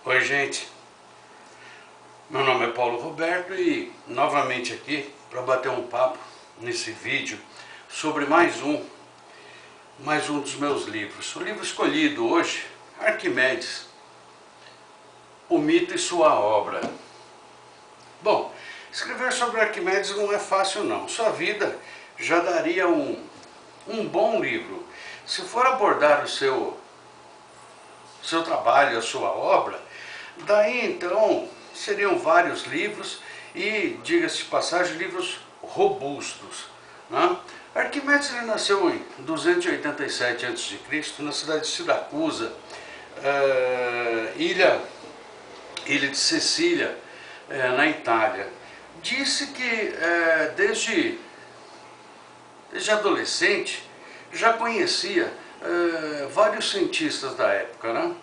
Oi gente, meu nome é Paulo Roberto e novamente aqui para bater um papo nesse vídeo sobre mais um dos meus livros. O livro escolhido hoje, Arquimedes, o mito e sua obra. Bom, escrever sobre Arquimedes não é fácil não, sua vida já daria um bom livro. Se for abordar o seu trabalho, a sua obra, daí então seriam vários livros e, diga-se de passagem, livros robustos, né? Arquimedes ele nasceu em 287 a.C., na cidade de Siracusa, ilha de Sicília, na Itália. Disse que desde adolescente já conhecia vários cientistas da época, né?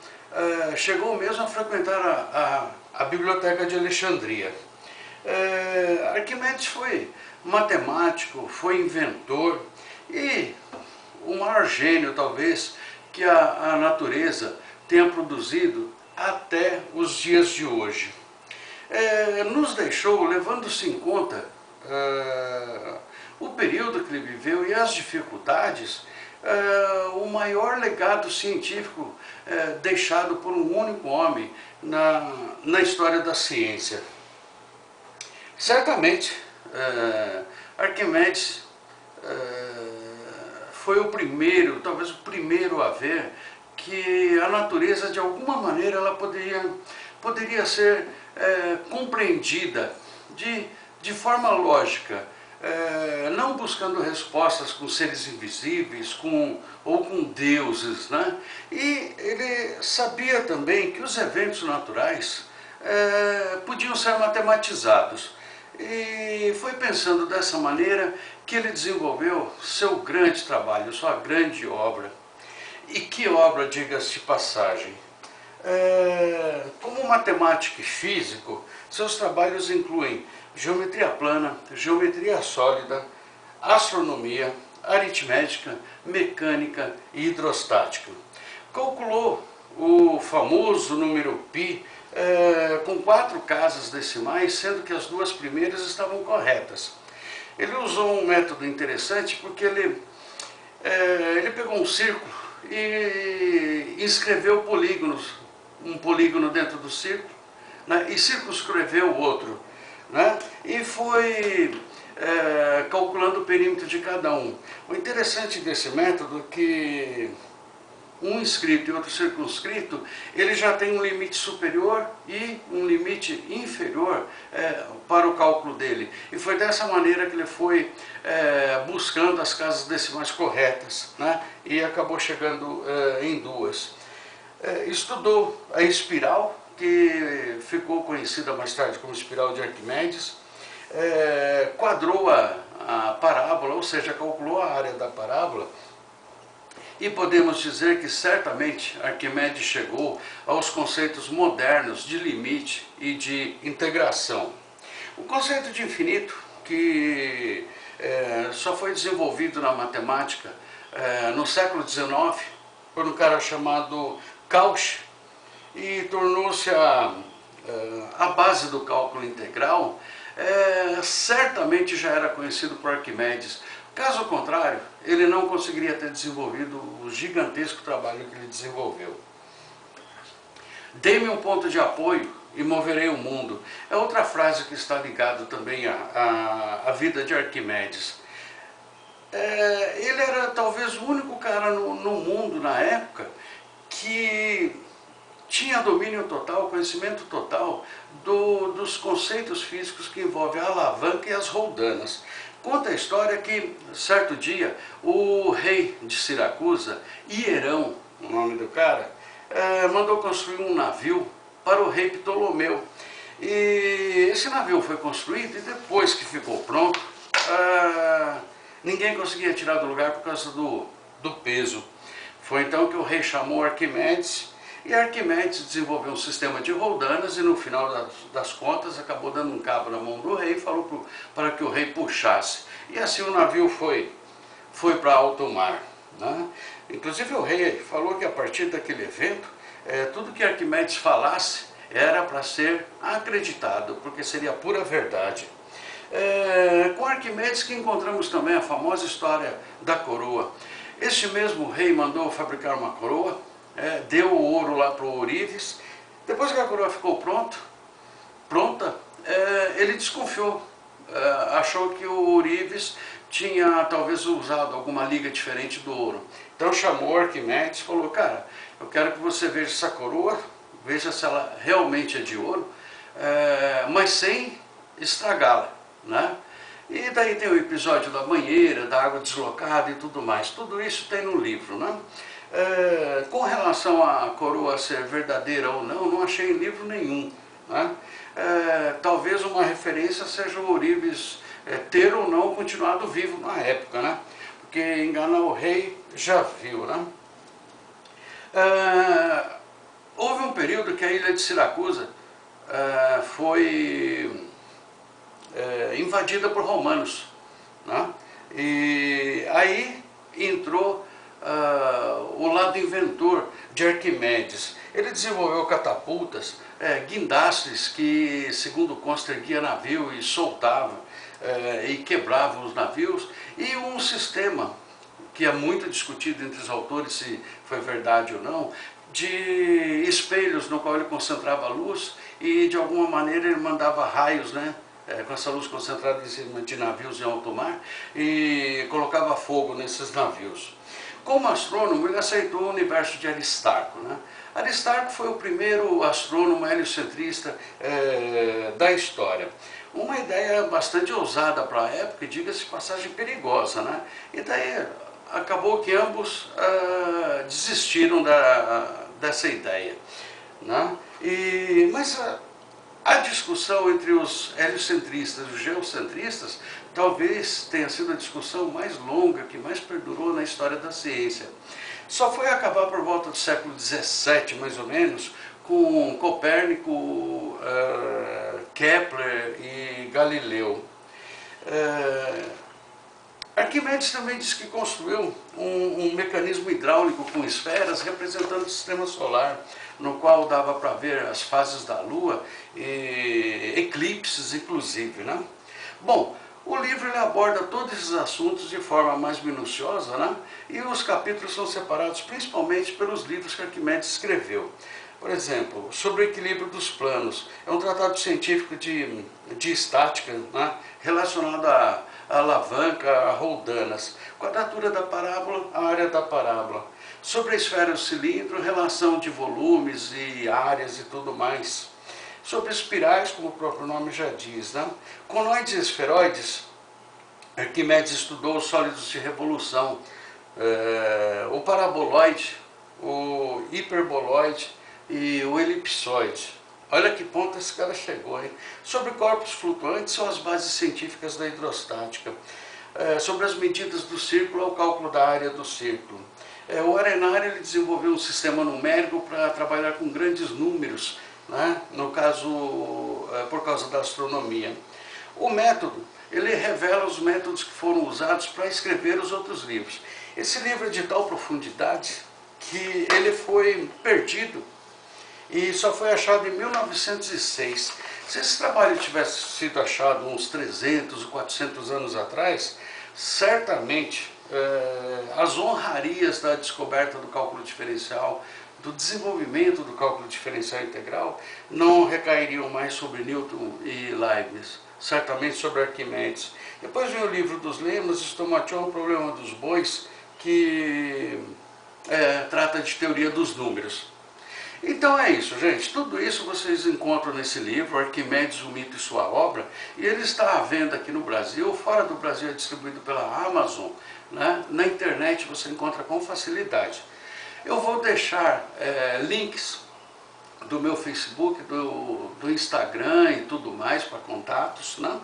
Chegou mesmo a frequentar a Biblioteca de Alexandria. Arquimedes foi matemático, foi inventor e o maior gênio, talvez, que a natureza tenha produzido até os dias de hoje. Nos deixou, levando-se em conta o período que ele viveu e as dificuldades, o maior legado científico deixado por um único homem na história da ciência. Certamente, Arquimedes foi o primeiro, talvez o primeiro a ver que a natureza, de alguma maneira, ela poderia ser compreendida de forma lógica, não buscando respostas com seres invisíveis ou com deuses, né? E ele sabia também que os eventos naturais podiam ser matematizados. E foi pensando dessa maneira que ele desenvolveu seu grande trabalho, sua grande obra. E que obra, diga-se de passagem. Como matemático e físico, seus trabalhos incluem geometria plana, geometria sólida, astronomia, aritmética, mecânica e hidrostática. Calculou o famoso número π com 4 casas decimais, sendo que as 2 primeiras estavam corretas. Ele usou um método interessante porque ele pegou um círculo e escreveu polígonos, um polígono dentro do círculo, né, e circunscreveu o outro, né, e foi calculando o perímetro de cada um. O interessante desse método é que um inscrito e outro circunscrito, ele já tem um limite superior e um limite inferior para o cálculo dele. E foi dessa maneira que ele foi buscando as casas decimais corretas, né? E acabou chegando em 2. Estudou a espiral, que ficou conhecida mais tarde como espiral de Arquimedes, quadrou a parábola, ou seja, calculou a área da parábola. E podemos dizer que certamente Arquimedes chegou aos conceitos modernos de limite e de integração. O conceito de infinito, que só foi desenvolvido na matemática no século XIX, por um cara chamado Cauchy, e tornou-se a base do cálculo integral, certamente já era conhecido por Arquimedes. Caso contrário, ele não conseguiria ter desenvolvido o gigantesco trabalho que ele desenvolveu. Dê-me um ponto de apoio e moverei o mundo. É outra frase que está ligada também à vida de Arquimedes. Ele era talvez o único cara no mundo na época que tinha domínio total, conhecimento total dos conceitos físicos que envolvem a alavanca e as roldanas. Conta a história que, certo dia, o rei de Siracusa, Hierão, o nome do cara, mandou construir um navio para o rei Ptolomeu. E esse navio foi construído e depois que ficou pronto, ninguém conseguia tirar do lugar por causa do peso. Foi então que o rei chamou Arquimedes, e Arquimedes desenvolveu um sistema de roldanas e no final das contas acabou dando um cabo na mão do rei e falou para que o rei puxasse. E assim o navio foi para alto mar, né? Inclusive o rei falou que a partir daquele evento, tudo que Arquimedes falasse era para ser acreditado, porque seria pura verdade. Com Arquimedes que encontramos também a famosa história da coroa. Este mesmo rei mandou fabricar uma coroa, deu o ouro lá para o Ourives. Depois que a coroa ficou pronta, ele desconfiou, achou que o Ourives tinha talvez usado alguma liga diferente do ouro. Então chamou Arquimedes e falou: cara, eu quero que você veja essa coroa, veja se ela realmente é de ouro, mas sem estragá-la, né? E daí tem o episódio da banheira, da água deslocada e tudo mais. Tudo isso tem no livro, né? Com relação à coroa ser verdadeira ou não achei em livro nenhum, né? Talvez uma referência seja o Ourives ter ou não continuado vivo na época, né? Porque enganar o rei já viu, né? Houve um período que a ilha de Siracusa foi invadida por romanos, né? E aí entrou o lado inventor de Arquimedes. Ele desenvolveu catapultas, guindastes que, segundo consta, erguia navio e soltava e quebrava os navios, e um sistema que é muito discutido entre os autores se foi verdade ou não, de espelhos no qual ele concentrava a luz e de alguma maneira ele mandava raios, né? Com essa luz concentrada em cima de navios em alto mar, e colocava fogo nesses navios. Como astrônomo, ele aceitou o universo de Aristarco, né? Aristarco foi o primeiro astrônomo heliocentrista da história. Uma ideia bastante ousada para a época, e diga-se de passagem perigosa, né? E daí acabou que ambos desistiram dessa ideia, né? Mas a discussão entre os heliocentristas e os geocentristas talvez tenha sido a discussão mais longa, que mais perdurou na história da ciência. Só foi acabar por volta do século XVII, mais ou menos, com Copérnico, Kepler e Galileu. Arquimedes também disse que construiu um mecanismo hidráulico com esferas representando o sistema solar, no qual dava para ver as fases da Lua e eclipses, inclusive, né? Bom, o livro ele aborda todos esses assuntos de forma mais minuciosa, né? E os capítulos são separados principalmente pelos livros que Arquimedes escreveu. Por exemplo, sobre o equilíbrio dos planos. É um tratado científico de estática, né? Relacionado a alavanca, a roldanas. Quadratura da parábola, a área da parábola. Sobre a esfera e o cilindro, relação de volumes e áreas e tudo mais. Sobre espirais, como o próprio nome já diz, né? Conoides e esferoides, Arquimedes estudou os sólidos de revolução, o paraboloide, o hiperboloide e o elipsoide. Olha que ponto esse cara chegou, hein? Sobre corpos flutuantes são as bases científicas da hidrostática. Sobre as medidas do círculo, é o cálculo da área do círculo. O Arenari ele desenvolveu um sistema numérico para trabalhar com grandes números, né? No caso, por causa da astronomia. O método, ele revela os métodos que foram usados para escrever os outros livros. Esse livro é de tal profundidade que ele foi perdido e só foi achado em 1906. Se esse trabalho tivesse sido achado uns 300 ou 400 anos atrás, certamente as honrarias da descoberta do cálculo diferencial, do desenvolvimento do cálculo diferencial integral, não recairiam mais sobre Newton e Leibniz, certamente sobre Arquimedes. Depois vem o livro dos lemas, Estomation, o problema dos bois, que trata de teoria dos números. Então é isso, gente. Tudo isso vocês encontram nesse livro, Arquimedes, o mito e sua obra, e ele está à venda aqui no Brasil. Fora do Brasil é distribuído pela Amazon, né? Na internet você encontra com facilidade. Eu vou deixar links do meu Facebook, do Instagram e tudo mais para contatos, né?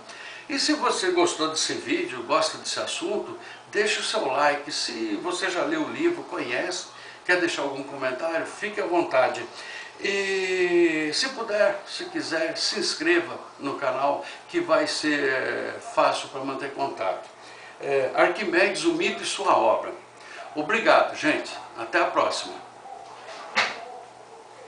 E se você gostou desse vídeo, gosta desse assunto, deixe o seu like. Se você já leu o livro, conhece, quer deixar algum comentário, fique à vontade. E se puder, se quiser, se inscreva no canal, que vai ser fácil para manter contato. Arquimedes, o mito e sua obra. Obrigado, gente. Até a próxima.